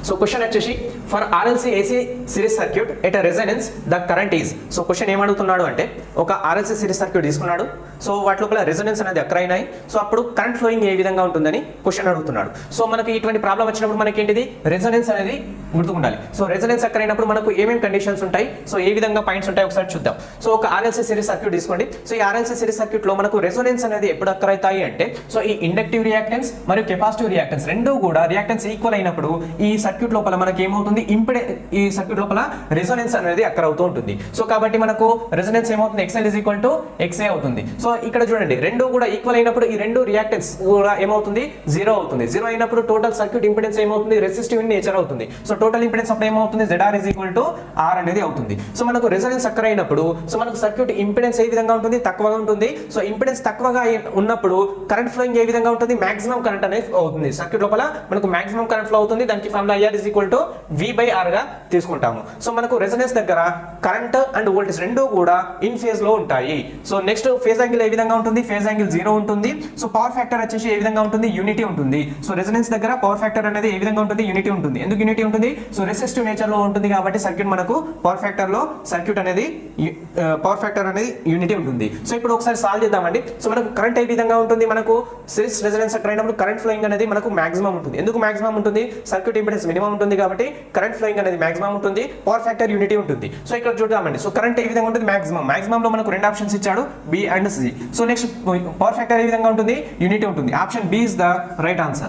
So question వచ్చేసి for RLC AC series circuit at resonance the current is. So question ఏమడుగుతున్నాడు అంటే ఒక RLC series circuit తీసుకున్నాడు, so వాటి లోపల రెజనెన్స్ అనేది అక్కర్ అయినాయి, సో అప్పుడు కరెంట్ ఫ్లోయింగ్ ఏ విధంగా ఉంటుందని క్వశ్చన్ అడుగుతున్నాడు. సో మనకి ఇటువంటి ప్రాబ్లం వచ్చినప్పుడు మనకి ఏంటిది రెజనెన్స్ అనేది గుర్తుకుండాలి. సో రెజనెన్స్ అక్కర్ అయినప్పుడు మనకు ఏమేమి కండిషన్స్ ఉంటాయి, సో ఏ విధంగా పాయింట్స్ ఉంటాయి ఒకసారి చూద్దాం. సో ఒక ఆర్ఎల్సి సిరీస్ సర్క్యూట్ తీసుకోండి. సో ఈ ఆర్ఎల్సి సిరీస్ సర్క్యూట్ లో మనకు రెజోనెన్స్ అనేది ఎప్పుడు అక్కర్ అవుతాయి అంటే సో ఈ ఇండక్టివ్ రియాక్టెన్స్ మరియు కెపాసిటివ్ రియాక్టెన్స్ రెండు కూడా రియాక్టెన్స్ ఈక్వల్ అయినప్పుడు ఈ సర్క్యూట్ లోపల మనకి ఏమవుతుంది ఈ సర్క్యూట్ లోపల రెజోనెన్స్ అనేది అక్కర్ అవుతూ ఉంటుంది. సో కాబట్టి మనకు రెజోనెన్స్ ఏమవుతుంది XL = XA అవుతుంది. సో ఇక్కడ చూడండి రెండు కూడా ఈక్వల్ అయినప్పుడు ఈ రెండు రియాక్టెన్స్ కూడా ఏమవుతుంది జీరో అవుతుంది. జీరో అయినప్పుడు టోటల్ సర్క్యూట్ ఇంపెడెన్స్ ఏమవుతుంది రెసిస్టివ్ ఇన్ నేచర్ అవుతుంది. సో టోటల్ ఇంపెడెన్స్ అప్పుడు ఏమవుతుంది ZR = R అనేది అవుతుంది. సో మనకు రెజోనెన్స్ అక్కర్ అయినప్పుడు సో మనకు సర్క్యూట్ ఇంపెడెన్స్ ఏ విధంగా ఉంటుంది తక్కువగా ఉంటుంది. సో ఇంపెడెన్స్ తక్కువగా ఉన్నప్పుడు కరెంట్ ఫ్లోయింగ్ ఏ విధంగా ఉంటుంది మాక్సిమం కరెంట్ అనేది అవుతుంది. సర్క్యూట్ లోపల మనకు మాక్సిమం కరెంట్ ఫ్లో అవుతుంది. దానికి ఫార్ములా IR = V/R గా తీసుకుంటాము. సో మనకు రెజోనెన్స్ దగ్గర కరెంట్ అండ్ వోల్టేజ్ రెండు కూడా ఇన్ ఫేజ్ లో ఉంటాయి. So next phase angle A విధంగా ఉంటుంది, ఫేజ్ యాంగిల్ 0 ఉంటుంది. సో పవర్ ఫ్యాక్టర్ వచ్చేసి ఏ విధంగా ఉంటుంది, యూనిటీ ఉంటుంది. సో రెజోనెన్స్ దగ్గర పవర్ ఫ్యాక్టర్ అనేది ఏ విధంగా ఉంటుంది, యూనిటీ ఉంటుంది. ఎందుకు యూనిటీ ఉంటుంది, సో రెసిస్టివ్ నేచర్ లో ఉంటుంది కాబట్టి సర్క్యూట్ మనకు పవర్ ఫ్యాక్టర్ లో సర్క్యూట్ అనేది పవర్ ఫ్యాక్టర్ అనేది యూనిటీ ఉంటుంది. సో ఇప్పుడు ఒకసారి సాల్వ్ చేద్దామండి. సో మనకు కరెంట్ ఏ విధంగా ఉంటుంది, మనకు సిరీస్ రెజోనెన్స్ అక్కర్ అయినప్పుడు కరెంట్ ఫ్లోయింగ్ అనేది మనకు మాక్సిమం ఉంటుంది. ఎందుకు మాక్సిమం ఉంటుంది, సర్క్యూట్ ఇంపెడెన్స్ మినిమం ఉంటుంది కాబట్టి కరెంట్ ఫ్లోయింగ్ అనేది మాక్సిమం ఉంటుంది, పవర్ ఫ్యాక్టర్ యూనిటీ ఉంటుంది. సో ఇక్కడ చూద్దామండి. సో కరెంట్ ఏ విధంగా ఉంటుంది మాక్సిమం లో మనకు రెండు ఆప్షన్స్ ఇచ్చాడు B and C. So next power factor ఏ విధంగా ఉంటుంది యూనిటీ ఉంటుంది. Option B is the right answer.